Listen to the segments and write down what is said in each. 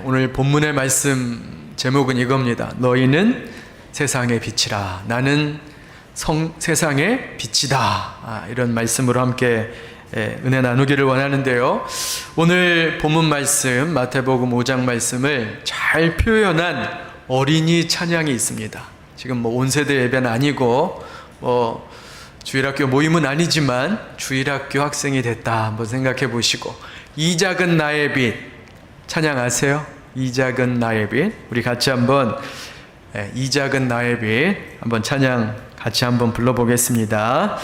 오늘 본문의 말씀 제목은 이겁니다. 너희는 세상의 빛이라. 나는 세상의 빛이다. 이런 말씀으로 함께 은혜 나누기를 원하는데요. 오늘 본문 말씀 마태복음 5장 말씀을 잘 표현한 어린이 찬양이 있습니다. 지금 온 세대 예배는 아니고 주일학교 모임은 아니지만 주일학교 학생이 됐다 한번 생각해 보시고, 이 작은 나의 빛 찬양 아세요? 이 작은 나의 빛. 우리 같이 한번 이 작은 나의 빛 한번 찬양 같이 한번 불러보겠습니다.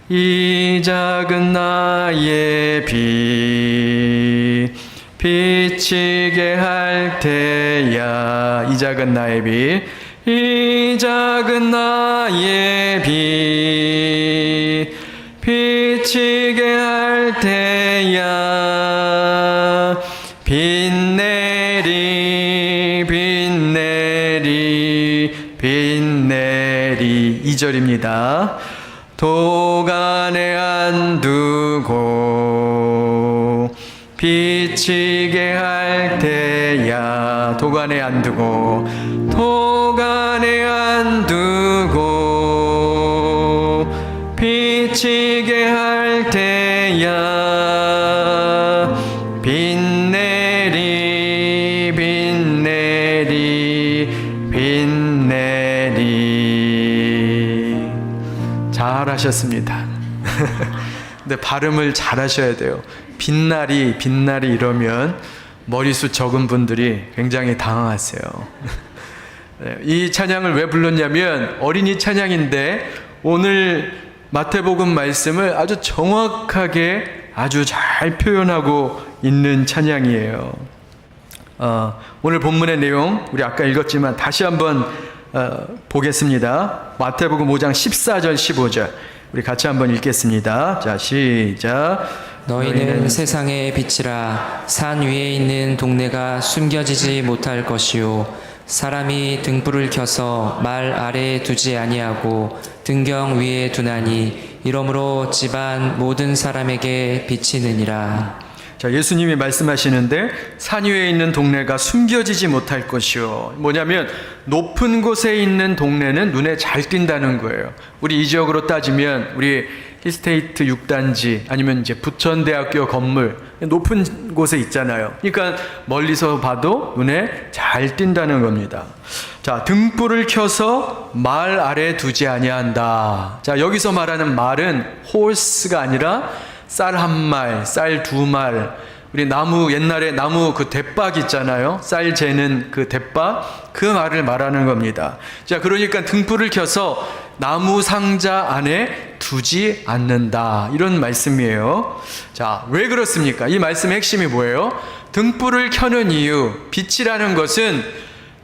이 작은 나의 빛 비치게 할 때야. 이 작은 나의 빛, 이 작은 나의 빛 비치게 할 때야. 빛내리 빛내리 빛내리. 2절입니다. 도간에 안두고 비치게 할 때야. 도간에 안두고 도간에 안두고 비치게 할 때야. 빛내리 빛내리 빛내리. 잘하셨습니다. 근데 발음을 잘 하셔야 돼요. 빛나리 빛나리 이러면 머리숱 적은 분들이 굉장히 당황하세요. 이 찬양을 왜 불렀냐면 어린이 찬양인데 오늘 마태복음 말씀을 아주 정확하게 아주 잘 표현하고 있는 찬양이에요. 오늘 본문의 내용 우리 아까 읽었지만 다시 한번 보겠습니다. 마태복음 5장 14절 15절 우리 같이 한번 읽겠습니다. 자, 시작. 너희는 세상의 빛이라. 산 위에 있는 동네가 숨겨지지 못할 것이요, 사람이 등불을 켜서 말 아래에 두지 아니하고 등경 위에 두나니 이러므로 집안 모든 사람에게 비치느니라. 자, 예수님이 말씀하시는데 산 위에 있는 동네가 숨겨지지 못할 것이요. 뭐냐면 높은 곳에 있는 동네는 눈에 잘 띈다는 거예요. 우리 이 지역으로 따지면 우리 힐스테이트 6단지 아니면 이제 부천대학교 건물 높은 곳에 있잖아요. 그러니까 멀리서 봐도 눈에 잘 띈다는 겁니다. 자, 등불을 켜서 말 아래 두지 아니한다. 자, 여기서 말하는 말은 홀스가 아니라 쌀 한 말, 쌀 두 말. 우리 나무, 옛날에 나무 그 대박 있잖아요. 쌀 재는 그 대박, 그 말을 말하는 겁니다. 자, 그러니까 등불을 켜서 나무 상자 안에 두지 않는다. 이런 말씀이에요. 자, 왜 그렇습니까? 이 말씀의 핵심이 뭐예요? 등불을 켜는 이유, 빛이라는 것은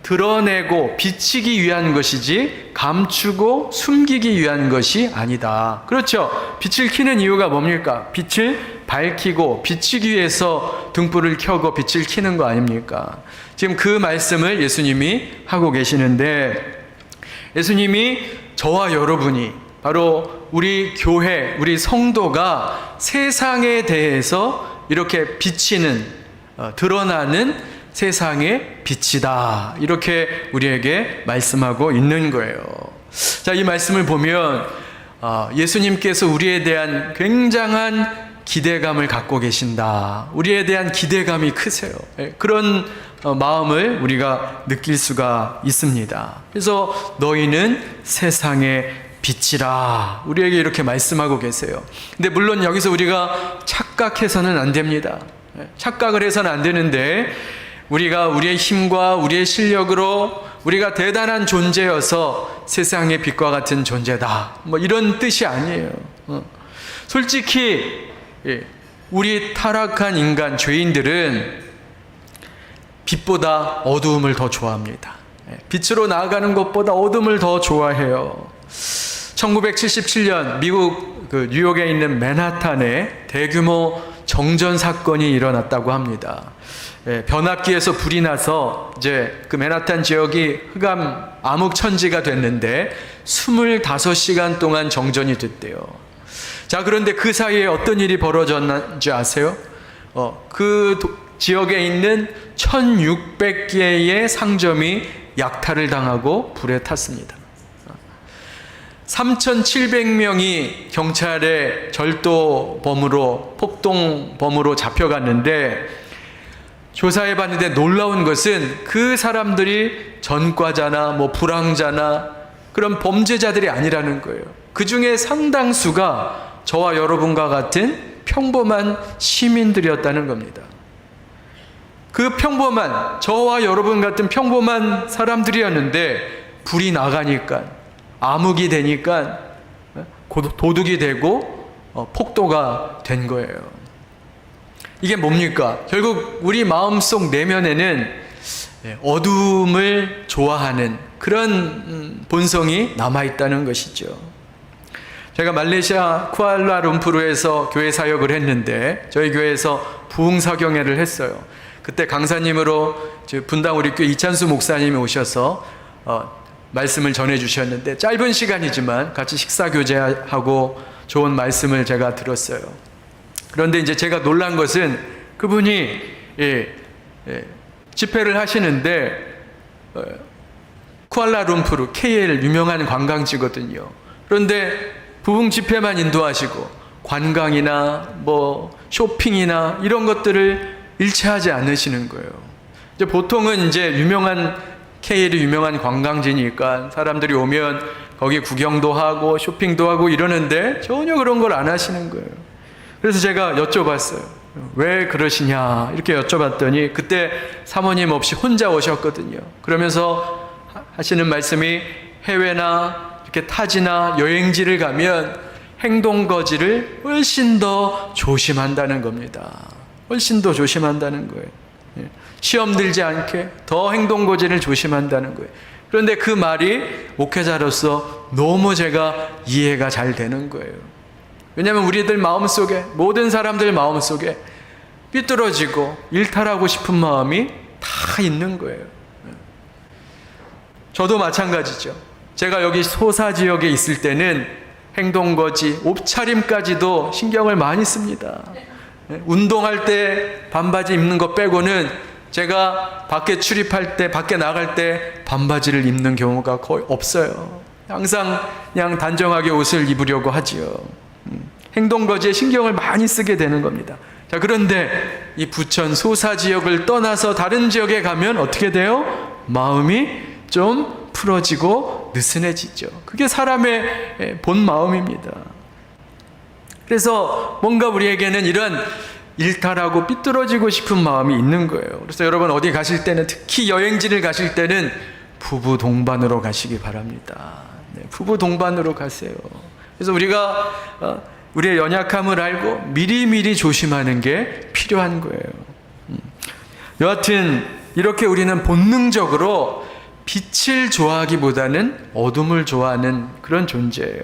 드러내고 비치기 위한 것이지 감추고 숨기기 위한 것이 아니다. 그렇죠? 빛을 켜는 이유가 뭡니까? 빛을 밝히고 비치기 위해서 등불을 켜고 빛을 켜는 거 아닙니까? 지금 그 말씀을 예수님이 하고 계시는데, 예수님이 저와 여러분이 바로 우리 교회, 우리 성도가 세상에 대해서 이렇게 비치는, 드러나는 세상의 빛이다. 이렇게 우리에게 말씀하고 있는 거예요. 자, 이 말씀을 보면 예수님께서 우리에 대한 굉장한 기대감을 갖고 계신다. 우리에 대한 기대감이 크세요. 그런 마음을 우리가 느낄 수가 있습니다. 그래서 너희는 세상의 빛이라 우리에게 이렇게 말씀하고 계세요. 근데 물론 여기서 우리가 착각해서는 안 됩니다. 착각을 해서는 안 되는데, 우리가 우리의 힘과 우리의 실력으로 우리가 대단한 존재여서 세상의 빛과 같은 존재다, 이런 뜻이 아니에요. 솔직히 우리 타락한 인간, 죄인들은 빛보다 어두움을 더 좋아합니다. 빛으로 나아가는 것보다 어둠을 더 좋아해요. 1977년 미국 뉴욕에 있는 맨하탄에 대규모 정전 사건이 일어났다고 합니다. 변압기에서 불이 나서 이제 그 맨하탄 지역이 흑암 암흑천지가 됐는데 25시간 동안 정전이 됐대요. 자, 그런데 그 사이에 어떤 일이 벌어졌는지 아세요? 그 지역에 있는 1600개의 상점이 약탈을 당하고 불에 탔습니다. 3700명이 경찰의 절도범으로, 폭동범으로 잡혀갔는데 조사해 봤는데 놀라운 것은 그 사람들이 전과자나 불황자나 그런 범죄자들이 아니라는 거예요. 그 중에 상당수가 저와 여러분과 같은 평범한 시민들이었다는 겁니다. 그 평범한, 저와 여러분 같은 평범한 사람들이었는데 불이 나가니까, 암흑이 되니까 도둑이 되고 폭도가 된 거예요. 이게 뭡니까? 결국 우리 마음속 내면에는 어둠을 좋아하는 그런 본성이 남아있다는 것이죠. 제가 말레이시아 쿠알라룸푸르에서 교회 사역을 했는데 저희 교회에서 부흥사경회를 했어요. 그때 강사님으로 분당 우리 교회 이찬수 목사님이 오셔서 말씀을 전해 주셨는데 짧은 시간이지만 같이 식사 교제하고 좋은 말씀을 제가 들었어요. 그런데 이제 제가 놀란 것은 그분이 집회를 하시는데 쿠알라룸푸르 KL 유명한 관광지거든요. 그런데 부흥 집회만 인도하시고 관광이나 쇼핑이나 이런 것들을 일체하지 않으시는 거예요. 이제 보통은 이제 KL이 유명한 관광지니까 사람들이 오면 거기 구경도 하고 쇼핑도 하고 이러는데 전혀 그런 걸 안 하시는 거예요. 그래서 제가 여쭤봤어요. 왜 그러시냐 이렇게 여쭤봤더니 그때 사모님 없이 혼자 오셨거든요. 그러면서 하시는 말씀이 해외나 이렇게 타지나 여행지를 가면 행동거지를 훨씬 더 조심한다는 겁니다. 훨씬 더 조심한다는 거예요. 시험 들지 않게 더 행동거지를 조심한다는 거예요. 그런데 그 말이 목회자로서 너무 제가 이해가 잘 되는 거예요. 왜냐하면 우리들 마음속에, 모든 사람들 마음속에 삐뚤어지고 일탈하고 싶은 마음이 다 있는 거예요. 저도 마찬가지죠. 제가 여기 소사 지역에 있을 때는 행동거지, 옷차림까지도 신경을 많이 씁니다. 운동할 때 반바지 입는 거 빼고는 제가 밖에 출입할 때, 밖에 나갈 때 반바지를 입는 경우가 거의 없어요. 항상 그냥 단정하게 옷을 입으려고 하지요. 행동거지에 신경을 많이 쓰게 되는 겁니다. 자, 그런데 이 부천 소사 지역을 떠나서 다른 지역에 가면 어떻게 돼요? 마음이 좀 풀어지고 느슨해지죠. 그게 사람의 본 마음입니다. 그래서 뭔가 우리에게는 이런 일탈하고 삐뚤어지고 싶은 마음이 있는 거예요. 그래서 여러분 어디 가실 때는, 특히 여행지를 가실 때는 부부 동반으로 가시기 바랍니다. 부부 동반으로 가세요. 그래서 우리가 우리의 연약함을 알고 미리미리 조심하는 게 필요한 거예요. 여하튼 이렇게 우리는 본능적으로 빛을 좋아하기보다는 어둠을 좋아하는 그런 존재예요.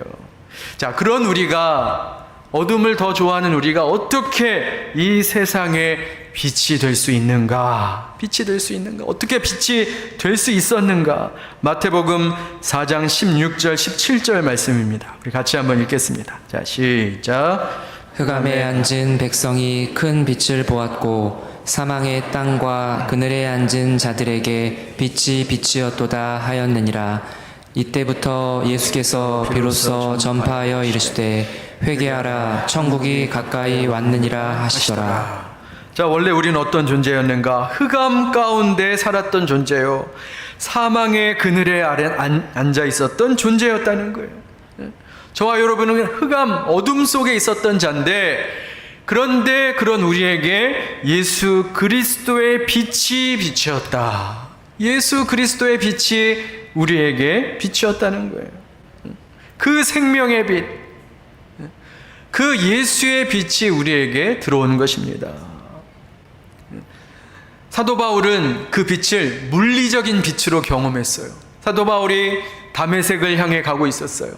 자, 그런 우리가, 어둠을 더 좋아하는 우리가 어떻게 이 세상에 빛이 될 수 있는가? 빛이 될 수 있는가? 어떻게 빛이 될 수 있었는가? 마태복음 4장 16절 17절 말씀입니다. 우리 같이 한번 읽겠습니다. 자, 시작. 흑암에 앉은 백성이 큰 빛을 보았고 사망의 땅과 그늘에 앉은 자들에게 빛이 빛이었도다 하였느니라. 이때부터 예수께서 비로소 전파하여 이르시되 회개하라, 천국이 가까이 왔느니라 하시더라. 자, 원래 우리는 어떤 존재였는가? 흑암 가운데 살았던 존재요. 사망의 그늘에 앉아 있었던 존재였다는 거예요. 저와 여러분은 흑암, 어둠 속에 있었던 자인데, 그런데 그런 우리에게 예수 그리스도의 빛이 비치었다. 예수 그리스도의 빛이 우리에게 비치었다는 거예요. 그 생명의 빛, 그 예수의 빛이 우리에게 들어온 것입니다. 사도 바울은 그 빛을 물리적인 빛으로 경험했어요. 사도 바울이 다메섹을 향해 가고 있었어요.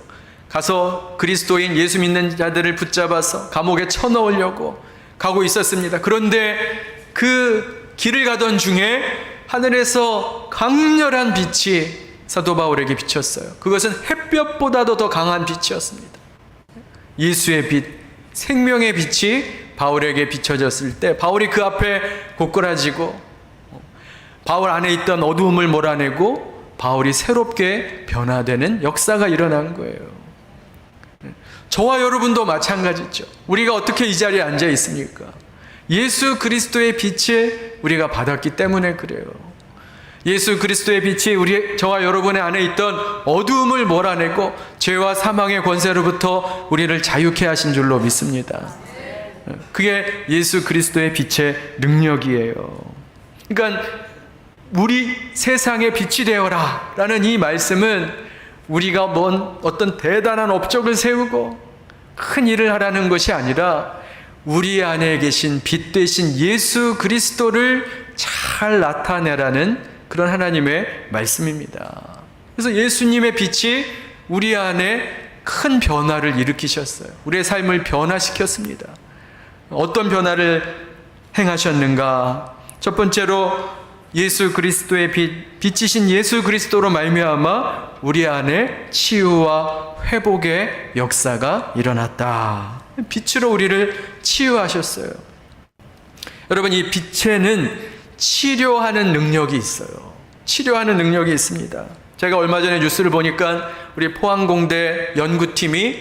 가서 그리스도인 예수 믿는 자들을 붙잡아서 감옥에 쳐넣으려고 가고 있었습니다. 그런데 그 길을 가던 중에 하늘에서 강렬한 빛이 사도 바울에게 비쳤어요. 그것은 햇볕보다도 더 강한 빛이었습니다. 예수의 빛, 생명의 빛이 바울에게 비춰졌을 때 바울이 그 앞에 고꾸라지고 바울 안에 있던 어두움을 몰아내고 바울이 새롭게 변화되는 역사가 일어난 거예요. 저와 여러분도 마찬가지죠. 우리가 어떻게 이 자리에 앉아 있습니까? 예수 그리스도의 빛을 우리가 받았기 때문에 그래요. 예수 그리스도의 빛이 저와 여러분의 안에 있던 어두움을 몰아내고 죄와 사망의 권세로부터 우리를 자유케 하신 줄로 믿습니다. 그게 예수 그리스도의 빛의 능력이에요. 그러니까 우리 세상의 빛이 되어라 라는 이 말씀은 우리가 어떤 대단한 업적을 세우고 큰 일을 하라는 것이 아니라 우리 안에 계신 빛 되신 예수 그리스도를 잘 나타내라는 그런 하나님의 말씀입니다. 그래서 예수님의 빛이 우리 안에 큰 변화를 일으키셨어요. 우리의 삶을 변화시켰습니다. 어떤 변화를 행하셨는가? 첫 번째로 예수 그리스도의 빛이신 예수 그리스도로 말미암아 우리 안에 치유와 회복의 역사가 일어났다. 빛으로 우리를 치유하셨어요. 여러분, 이 빛에는 치료하는 능력이 있어요. 치료하는 능력이 있습니다. 제가 얼마 전에 뉴스를 보니까 우리 포항공대 연구팀이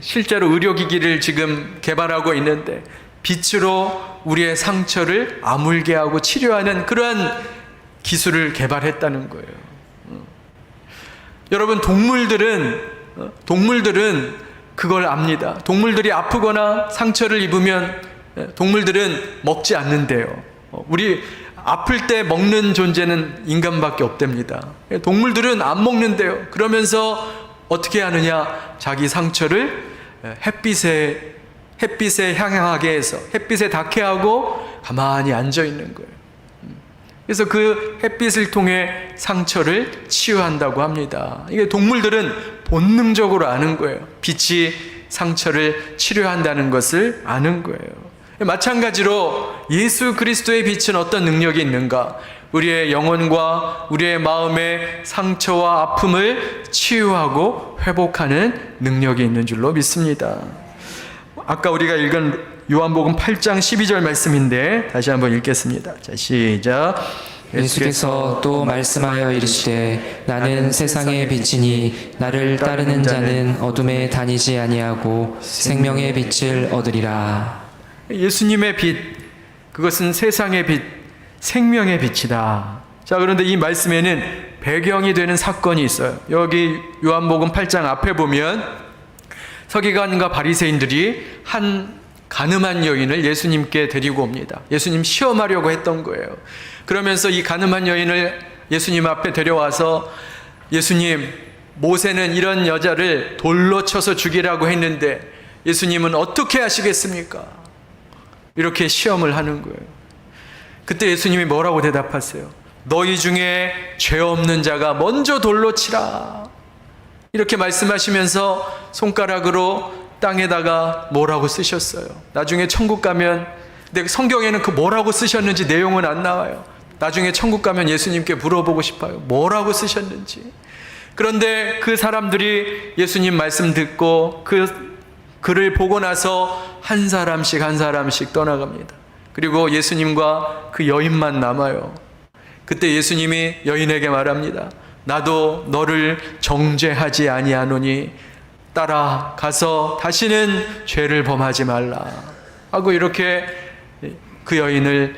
실제로 의료기기를 지금 개발하고 있는데 빛으로 우리의 상처를 아물게 하고 치료하는 그러한 기술을 개발했다는 거예요. 여러분, 동물들은 그걸 압니다. 동물들이 아프거나 상처를 입으면 동물들은 먹지 않는데요. 우리 아플 때 먹는 존재는 인간밖에 없답니다. 동물들은 안 먹는데요. 그러면서 어떻게 하느냐? 자기 상처를 햇빛에 향하게 해서 햇빛에 닿게 하고 가만히 앉아 있는 거예요. 그래서 그 햇빛을 통해 상처를 치유한다고 합니다. 이게 동물들은 본능적으로 아는 거예요. 빛이 상처를 치료한다는 것을 아는 거예요. 마찬가지로 예수 그리스도의 빛은 어떤 능력이 있는가? 우리의 영혼과 우리의 마음의 상처와 아픔을 치유하고 회복하는 능력이 있는 줄로 믿습니다. 아까 우리가 읽은 요한복음 8장 12절 말씀인데 다시 한번 읽겠습니다. 자, 시작. 예수께서 또 말씀하여 이르시되 나는 세상의 빛이니 나를 따르는 자는 어둠에 다니지 아니하고 생명의 빛을 얻으리라. 예수님의 빛, 그것은 세상의 빛, 생명의 빛이다. 자, 그런데 이 말씀에는 배경이 되는 사건이 있어요. 여기 요한복음 8장 앞에 보면 서기관과 바리새인들이 한 가늠한 여인을 예수님께 데리고 옵니다. 예수님 시험하려고 했던 거예요. 그러면서 이 가늠한 여인을 예수님 앞에 데려와서 예수님, 모세는 이런 여자를 돌로 쳐서 죽이라고 했는데 예수님은 어떻게 하시겠습니까? 이렇게 시험을 하는 거예요. 그때 예수님이 뭐라고 대답하세요? 너희 중에 죄 없는 자가 먼저 돌로 치라. 이렇게 말씀하시면서 손가락으로 땅에다가 뭐라고 쓰셨어요. 나중에 천국 가면, 근데 성경에는 그 뭐라고 쓰셨는지 내용은 안 나와요. 나중에 천국 가면 예수님께 물어보고 싶어요. 뭐라고 쓰셨는지. 그런데 그 사람들이 예수님 말씀 듣고 그 글을 보고 나서 한 사람씩 떠나갑니다. 그리고 예수님과 그 여인만 남아요. 그때 예수님이 여인에게 말합니다. 나도 너를 정죄하지 아니하노니 따라가서 다시는 죄를 범하지 말라 하고 이렇게 그 여인을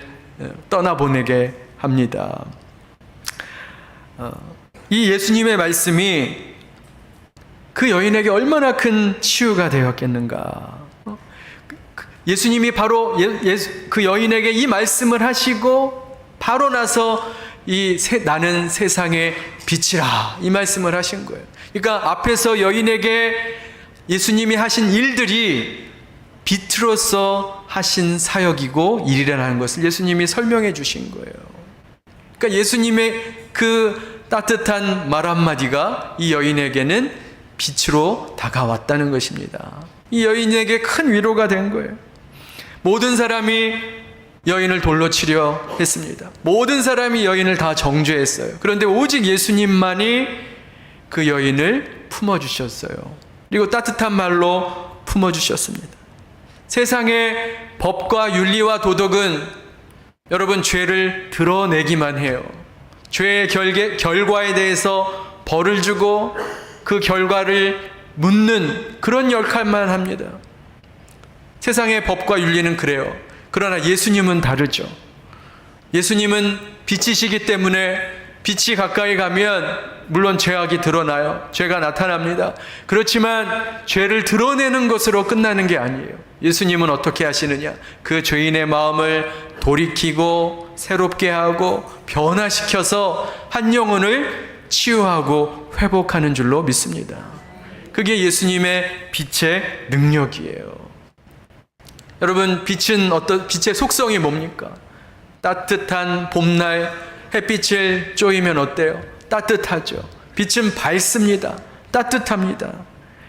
떠나보내게 합니다. 이 예수님의 말씀이 그 여인에게 얼마나 큰 치유가 되었겠는가. 예수님이 바로 그 여인에게 이 말씀을 하시고 바로 나서 나는 세상의 빛이라 이 말씀을 하신 거예요. 그러니까 앞에서 여인에게 예수님이 하신 일들이 빛으로서 하신 사역이고 일이라는 것을 예수님이 설명해 주신 거예요. 그러니까 예수님의 그 따뜻한 말 한마디가 이 여인에게는 빛으로 다가왔다는 것입니다. 이 여인에게 큰 위로가 된 거예요. 모든 사람이 여인을 돌로 치려 했습니다. 모든 사람이 여인을 다 정죄했어요. 그런데 오직 예수님만이 그 여인을 품어주셨어요. 그리고 따뜻한 말로 품어주셨습니다. 세상에 법과 윤리와 도덕은 여러분 죄를 드러내기만 해요. 죄의 결과에 대해서 벌을 주고 그 결과를 묻는 그런 역할만 합니다. 세상의 법과 윤리는 그래요. 그러나 예수님은 다르죠. 예수님은 빛이시기 때문에 빛이 가까이 가면 물론 죄악이 드러나요. 죄가 나타납니다. 그렇지만 죄를 드러내는 것으로 끝나는 게 아니에요. 예수님은 어떻게 하시느냐? 그 죄인의 마음을 돌이키고 새롭게 하고 변화시켜서 한 영혼을 치유하고 회복하는 줄로 믿습니다. 그게 예수님의 빛의 능력이에요. 여러분, 빛의 속성이 뭡니까? 따뜻한 봄날 햇빛을 쬐이면 어때요? 따뜻하죠. 빛은 밝습니다. 따뜻합니다.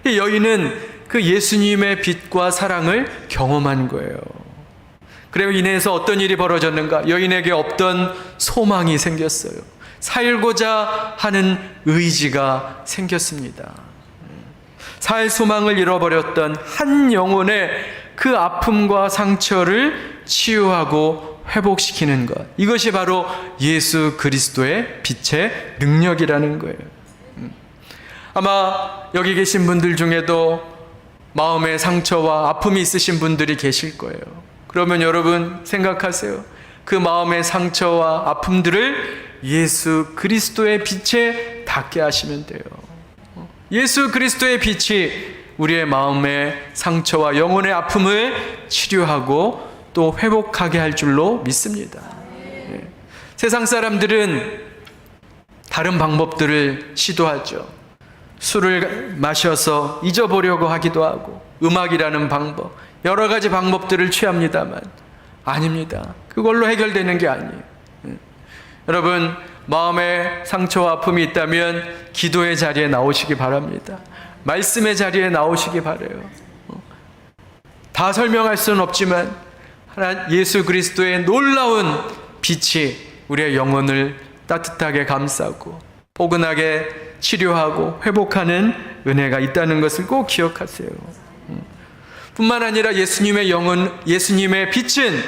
이 여인은 그 예수님의 빛과 사랑을 경험한 거예요. 그리고 인해서 어떤 일이 벌어졌는가? 여인에게 없던 소망이 생겼어요. 살고자 하는 의지가 생겼습니다. 살 소망을 잃어버렸던 한 영혼의 그 아픔과 상처를 치유하고 회복시키는 것, 이것이 바로 예수 그리스도의 빛의 능력이라는 거예요. 아마 여기 계신 분들 중에도 마음의 상처와 아픔이 있으신 분들이 계실 거예요. 그러면 여러분 생각하세요. 그 마음의 상처와 아픔들을 예수 그리스도의 빛에 닿게 하시면 돼요. 예수 그리스도의 빛이 우리의 마음의 상처와 영혼의 아픔을 치료하고 또 회복하게 할 줄로 믿습니다. 세상 사람들은 다른 방법들을 시도하죠. 술을 마셔서 잊어보려고 하기도 하고, 음악이라는 방법, 여러 가지 방법들을 취합니다만 아닙니다. 그걸로 해결되는 게 아니에요. 여러분, 마음에 상처와 아픔이 있다면 기도의 자리에 나오시기 바랍니다. 말씀의 자리에 나오시기 바라요. 다 설명할 수는 없지만 예수 그리스도의 놀라운 빛이 우리의 영혼을 따뜻하게 감싸고 포근하게 치료하고 회복하는 은혜가 있다는 것을 꼭 기억하세요. 뿐만 아니라 예수님의 빛은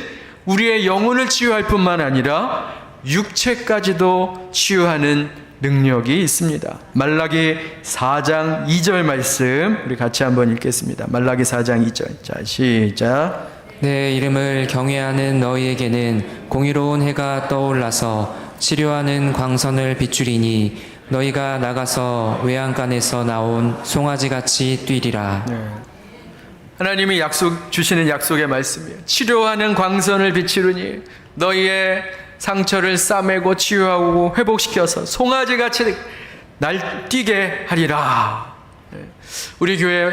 우리의 영혼을 치유할 뿐만 아니라 육체까지도 치유하는 능력이 있습니다. 말라기 4장 2절 말씀 우리 같이 한번 읽겠습니다. 말라기 4장 2절. 자, 시작. 내 이름을 경외하는 너희에게는 공의로운 해가 떠올라서 치료하는 광선을 비추리니 너희가 나가서 외양간에서 나온 송아지같이 뛰리라. 하나님이 주시는 약속의 말씀이에요. 치료하는 광선을 비추르니 너희의 상처를 싸매고 치유하고 회복시켜서 송아지같이 날뛰게 하리라. 우리 교회에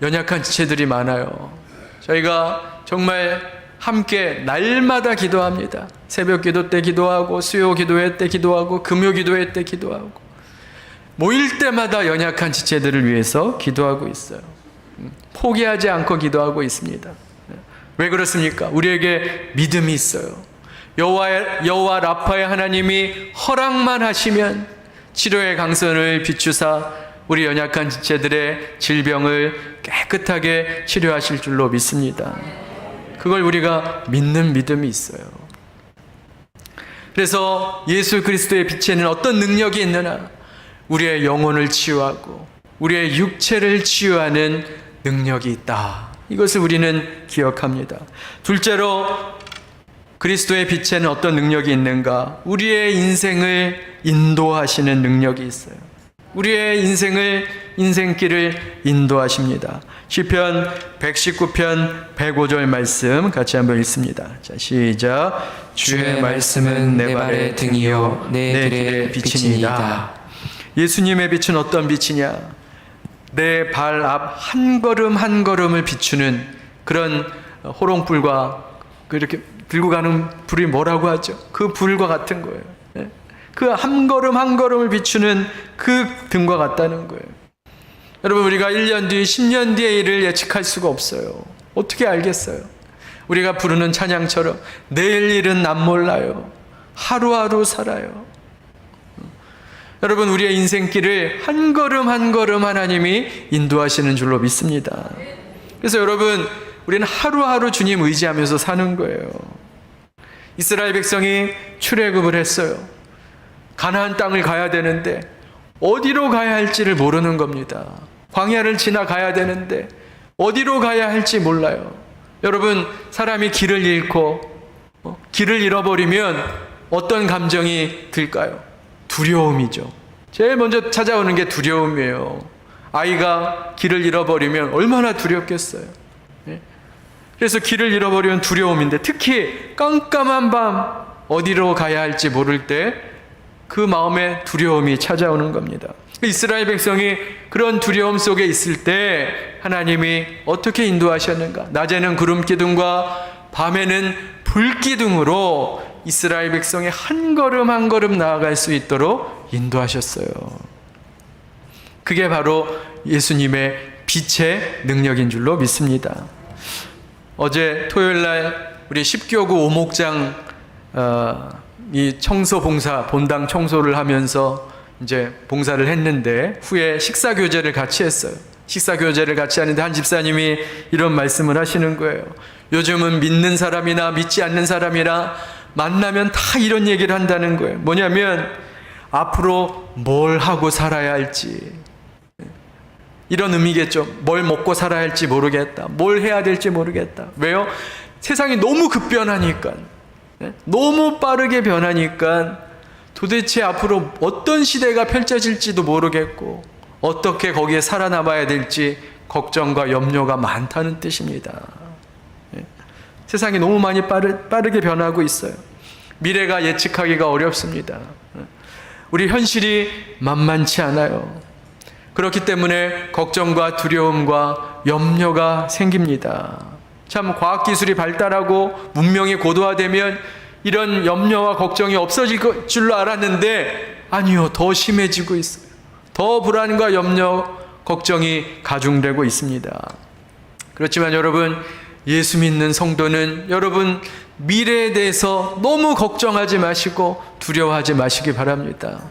연약한 지체들이 많아요. 저희가 정말 함께 날마다 기도합니다. 새벽 기도 때 기도하고 수요 기도회 때 기도하고 금요 기도회 때 기도하고 모일 때마다 연약한 지체들을 위해서 기도하고 있어요. 포기하지 않고 기도하고 있습니다. 왜 그렇습니까? 우리에게 믿음이 있어요. 여호와 라파의 하나님이 허락만 하시면 치료의 강선을 비추사 우리 연약한 지체들의 질병을 깨끗하게 치료하실 줄로 믿습니다. 그걸 우리가 믿는 믿음이 있어요. 그래서 예수 그리스도의 빛에는 어떤 능력이 있느냐? 우리의 영혼을 치유하고 우리의 육체를 치유하는 능력이 있다. 이것을 우리는 기억합니다. 둘째로 그리스도의 빛에는 어떤 능력이 있는가? 우리의 인생을 인도하시는 능력이 있어요. 우리의 인생길을 인도하십니다. 시편 119편 105절 말씀 같이 한번 읽습니다. 자, 시작. 주의 말씀은 내 발의 등이요 내 길의 빛이니이다. 예수님의 빛은 어떤 빛이냐? 내 발 앞 한 걸음 한 걸음을 비추는 그런 호롱불과 그렇게 들고 가는 불이 뭐라고 하죠? 그 불과 같은 거예요. 그 한 걸음 한 걸음을 비추는 그 등과 같다는 거예요. 여러분, 우리가 1년 뒤, 10년 뒤의 일을 예측할 수가 없어요. 어떻게 알겠어요? 우리가 부르는 찬양처럼 내일 일은 난 몰라요. 하루하루 살아요. 여러분, 우리의 인생길을 한 걸음 한 걸음 하나님이 인도하시는 줄로 믿습니다. 그래서 여러분, 우리는 하루하루 주님 의지하면서 사는 거예요. 이스라엘 백성이 출애굽을 했어요. 가나안 땅을 가야 되는데 어디로 가야 할지를 모르는 겁니다. 광야를 지나가야 되는데 어디로 가야 할지 몰라요. 여러분, 사람이 길을 잃고 길을 잃어버리면 어떤 감정이 들까요? 두려움이죠. 제일 먼저 찾아오는 게 두려움이에요. 아이가 길을 잃어버리면 얼마나 두렵겠어요. 그래서 길을 잃어버리면 두려움인데, 특히 깜깜한 밤 어디로 가야 할지 모를 때 그 마음에 두려움이 찾아오는 겁니다. 이스라엘 백성이 그런 두려움 속에 있을 때 하나님이 어떻게 인도하셨는가? 낮에는 구름 기둥과 밤에는 불 기둥으로 이스라엘 백성이 한 걸음 한 걸음 나아갈 수 있도록 인도하셨어요. 그게 바로 예수님의 빛의 능력인 줄로 믿습니다. 어제 토요일 날 우리 십교구 오목장 이 청소 봉사, 본당 청소를 하면서 이제 봉사를 했는데, 후에 식사 교제를 같이 했어요. 식사 교제를 같이 하는데 한 집사님이 이런 말씀을 하시는 거예요. 요즘은 믿는 사람이나 믿지 않는 사람이나 만나면 다 이런 얘기를 한다는 거예요. 뭐냐면 앞으로 뭘 하고 살아야 할지, 이런 의미겠죠. 뭘 먹고 살아야 할지 모르겠다. 뭘 해야 될지 모르겠다. 왜요? 세상이 너무 급변하니까, 너무 빠르게 변하니까 도대체 앞으로 어떤 시대가 펼쳐질지도 모르겠고 어떻게 거기에 살아남아야 될지 걱정과 염려가 많다는 뜻입니다. 세상이 너무 많이 빠르게 변하고 있어요. 미래가 예측하기가 어렵습니다. 우리 현실이 만만치 않아요. 그렇기 때문에 걱정과 두려움과 염려가 생깁니다. 참, 과학기술이 발달하고 문명이 고도화되면 이런 염려와 걱정이 없어질 줄로 알았는데 아니요, 더 심해지고 있어요. 더 불안과 염려, 걱정이 가중되고 있습니다. 그렇지만 여러분, 예수 믿는 성도는 여러분 미래에 대해서 너무 걱정하지 마시고 두려워하지 마시기 바랍니다.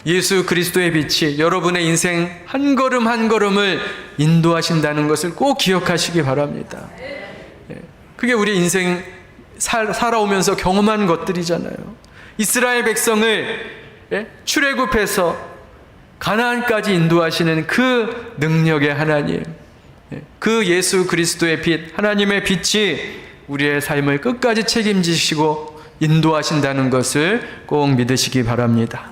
예수 그리스도의 빛이 여러분의 인생 한 걸음 한 걸음을 인도하신다는 것을 꼭 기억하시기 바랍니다. 그게 우리 인생 살아오면서 경험한 것들이잖아요. 이스라엘 백성을 출애굽해서 가나안까지 인도하시는 그 능력의 하나님, 그 예수 그리스도의 빛, 하나님의 빛이 우리의 삶을 끝까지 책임지시고 인도하신다는 것을 꼭 믿으시기 바랍니다.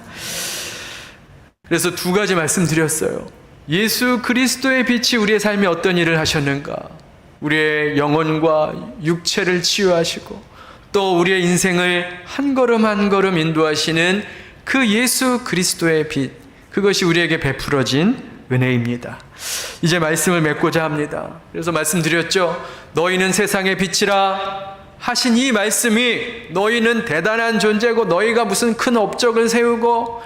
그래서 두 가지 말씀드렸어요. 예수 그리스도의 빛이 우리의 삶에 어떤 일을 하셨는가? 우리의 영혼과 육체를 치유하시고 또 우리의 인생을 한 걸음 한 걸음 인도하시는 그 예수 그리스도의 빛, 그것이 우리에게 베풀어진 은혜입니다. 이제 말씀을 맺고자 합니다. 그래서 말씀드렸죠. 너희는 세상의 빛이라 하신 이 말씀이 너희는 대단한 존재고 너희가 무슨 큰 업적을 세우고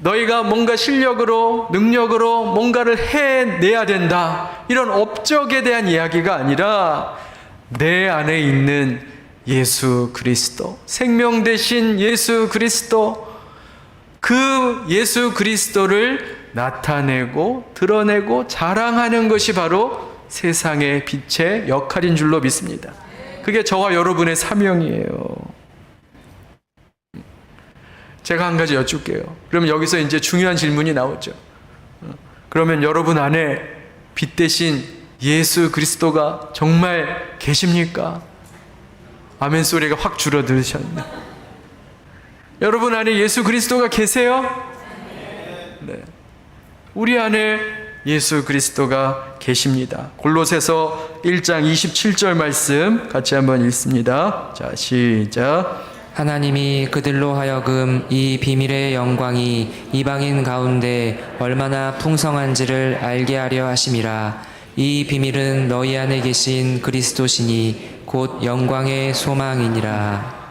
너희가 뭔가 실력으로 능력으로 뭔가를 해내야 된다, 이런 업적에 대한 이야기가 아니라 내 안에 있는 예수 그리스도, 생명 되신 예수 그리스도, 그 예수 그리스도를 나타내고 드러내고 자랑하는 것이 바로 세상의 빛의 역할인 줄로 믿습니다. 그게 저와 여러분의 사명이에요. 제가 한 가지 여쭐게요. 그러면 여기서 이제 중요한 질문이 나오죠. 그러면 여러분 안에 빛 대신 예수 그리스도가 정말 계십니까? 아멘 소리가 확 줄어들으셨네. 여러분 안에 예수 그리스도가 계세요? 네. 우리 안에 예수 그리스도가 계십니다. 골로새서 1장 27절 말씀 같이 한번 읽습니다. 자, 시작. 하나님이 그들로 하여금 이 비밀의 영광이 이방인 가운데 얼마나 풍성한지를 알게 하려 하심이라. 이 비밀은 너희 안에 계신 그리스도시니 곧 영광의 소망이니라.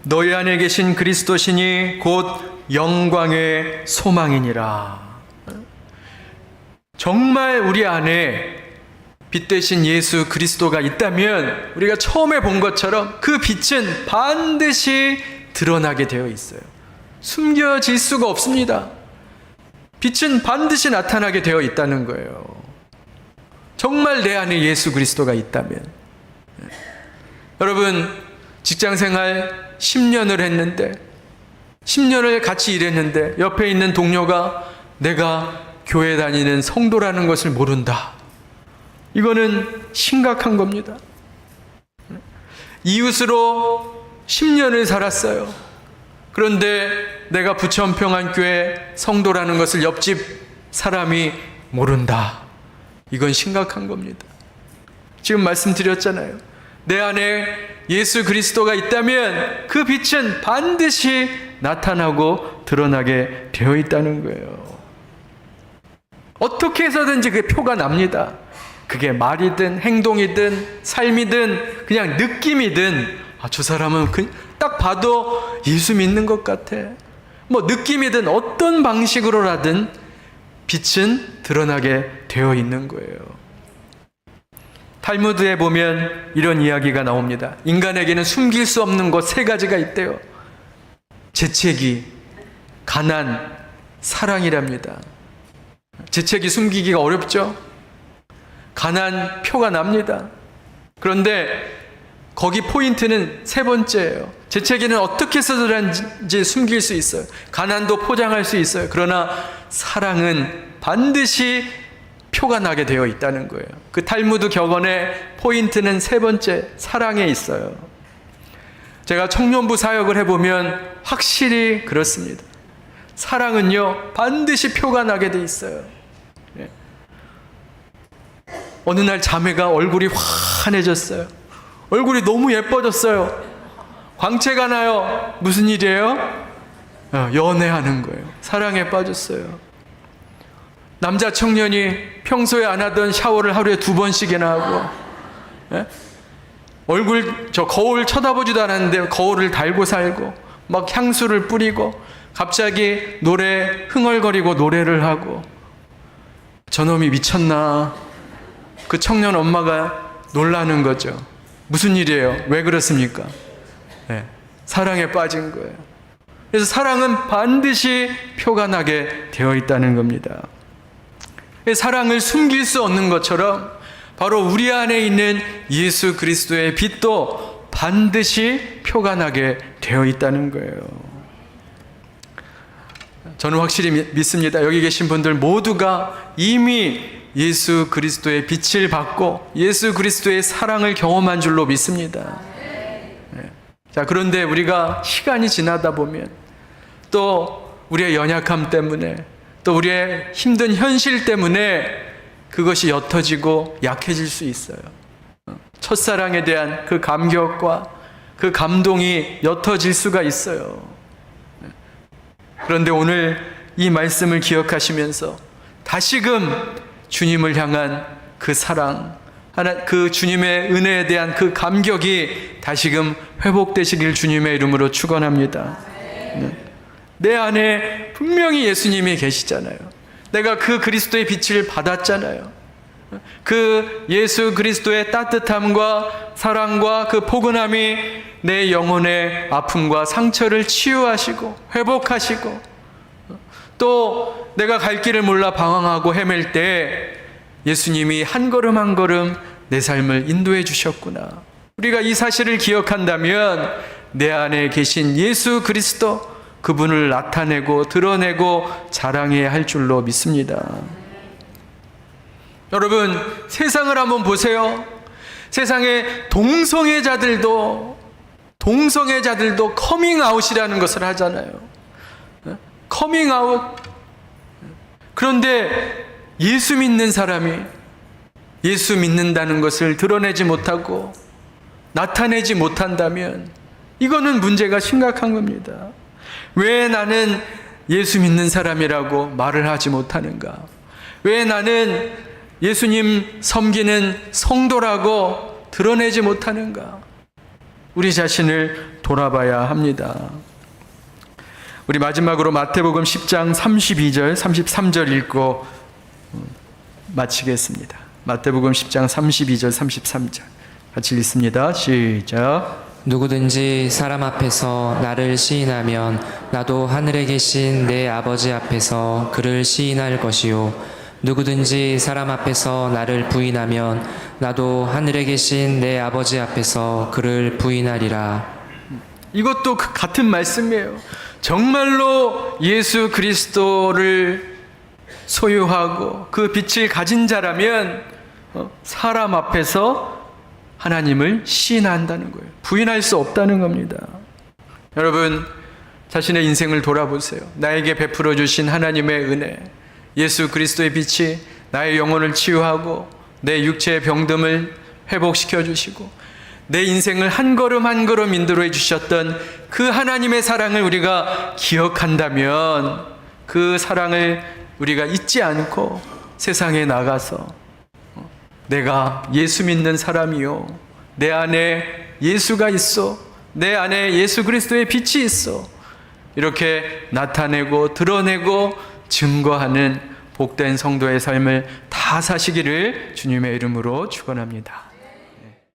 너희 안에 계신 그리스도시니 곧 영광의 소망이니라. 정말 우리 안에 빛 대신 예수 그리스도가 있다면 우리가 처음에 본 것처럼 그 빛은 반드시 드러나게 되어 있어요. 숨겨질 수가 없습니다. 빛은 반드시 나타나게 되어 있다는 거예요. 정말 내 안에 예수 그리스도가 있다면. 여러분, 직장생활 10년을 했는데 10년을 같이 일했는데 옆에 있는 동료가 내가 교회 다니는 성도라는 것을 모른다. 이거는 심각한 겁니다. 이웃으로 10년을 살았어요. 그런데 내가 부천평안교회 성도라는 것을 옆집 사람이 모른다. 이건 심각한 겁니다. 지금 말씀드렸잖아요. 내 안에 예수 그리스도가 있다면 그 빛은 반드시 나타나고 드러나게 되어 있다는 거예요. 어떻게 해서든지 그게 표가 납니다. 그게 말이든 행동이든 삶이든 그냥 느낌이든 저 사람은 딱 봐도 예수 믿는 것 같아. 뭐 느낌이든 어떤 방식으로라든 빛은 드러나게 되어 있는 거예요. 탈무드에 보면 이런 이야기가 나옵니다. 인간에게는 숨길 수 없는 것 3가지가 있대요. 재채기, 가난, 사랑이랍니다. 재채기 숨기기가 어렵죠? 가난 표가 납니다. 그런데 거기 포인트는 3번째예요. 재채기는 어떻게 해서든지 숨길 수 있어요. 가난도 포장할 수 있어요. 그러나 사랑은 반드시 표가 나게 되어 있다는 거예요. 그 탈무드 격언의 포인트는 3번째, 사랑에 있어요. 제가 청년부 사역을 해보면 확실히 그렇습니다. 사랑은요, 반드시 표가 나게 돼 있어요. 어느 날 자매가 얼굴이 환해졌어요. 얼굴이 너무 예뻐졌어요. 광채가 나요. 무슨 일이에요? 연애하는 거예요. 사랑에 빠졌어요. 남자 청년이 평소에 안 하던 샤워를 하루에 2번씩이나 하고, 거울 쳐다보지도 않았는데 거울을 달고 살고, 막 향수를 뿌리고, 갑자기 흥얼거리고 노래를 하고, 저놈이 미쳤나? 그 청년 엄마가 놀라는 거죠. 무슨 일이에요? 왜 그렇습니까? 사랑에 빠진 거예요. 그래서 사랑은 반드시 표가 나게 되어 있다는 겁니다. 사랑을 숨길 수 없는 것처럼 바로 우리 안에 있는 예수 그리스도의 빛도 반드시 표가 나게 되어 있다는 거예요. 저는 확실히 믿습니다. 여기 계신 분들 모두가 이미 예수 그리스도의 빛을 받고 예수 그리스도의 사랑을 경험한 줄로 믿습니다. 자, 그런데 우리가 시간이 지나다 보면 또 우리의 연약함 때문에 또 우리의 힘든 현실 때문에 그것이 옅어지고 약해질 수 있어요. 첫사랑에 대한 그 감격과 그 감동이 옅어질 수가 있어요. 그런데 오늘 이 말씀을 기억하시면서 다시금 주님을 향한 그 사랑, 그 주님의 은혜에 대한 그 감격이 다시금 회복되시길 주님의 이름으로 축원합니다. 내 안에 분명히 예수님이 계시잖아요. 내가 그 그리스도의 빛을 받았잖아요. 그 예수 그리스도의 따뜻함과 사랑과 그 포근함이 내 영혼의 아픔과 상처를 치유하시고 회복하시고, 또 내가 갈 길을 몰라 방황하고 헤맬 때 예수님이 한 걸음 한 걸음 내 삶을 인도해 주셨구나. 우리가 이 사실을 기억한다면 내 안에 계신 예수 그리스도, 그분을 나타내고 드러내고 자랑해야 할 줄로 믿습니다. 여러분, 세상을 한번 보세요. 세상에 동성애자들도 커밍아웃이라는 것을 하잖아요. 커밍아웃. 그런데 예수 믿는 사람이 예수 믿는다는 것을 드러내지 못하고 나타내지 못한다면 이거는 문제가 심각한 겁니다. 왜 나는 예수 믿는 사람이라고 말을 하지 못하는가? 왜 나는 예수님 섬기는 성도라고 드러내지 못하는가? 우리 자신을 돌아봐야 합니다. 우리 마지막으로 마태복음 10장 32절, 33절 읽고 마치겠습니다. 마태복음 10장 32절, 33절 같이 읽습니다. 시작. 누구든지 사람 앞에서 나를 시인하면 나도 하늘에 계신 내 아버지 앞에서 그를 시인할 것이요 누구든지 사람 앞에서 나를 부인하면 나도 하늘에 계신 내 아버지 앞에서 그를 부인하리라. 이것도 같은 말씀이에요. 정말로 예수 그리스도를 소유하고 그 빛을 가진 자라면 사람 앞에서 하나님을 시인한다는 거예요. 부인할 수 없다는 겁니다. 여러분, 자신의 인생을 돌아보세요. 나에게 베풀어 주신 하나님의 은혜, 예수 그리스도의 빛이 나의 영혼을 치유하고 내 육체의 병듦을 회복시켜 주시고 내 인생을 한 걸음 한 걸음 인도해 주셨던 그 하나님의 사랑을 우리가 기억한다면 그 사랑을 우리가 잊지 않고 세상에 나가서 내가 예수 믿는 사람이요, 내 안에 예수가 있어, 내 안에 예수 그리스도의 빛이 있어, 이렇게 나타내고 드러내고 증거하는 복된 성도의 삶을 다 사시기를 주님의 이름으로 축원합니다.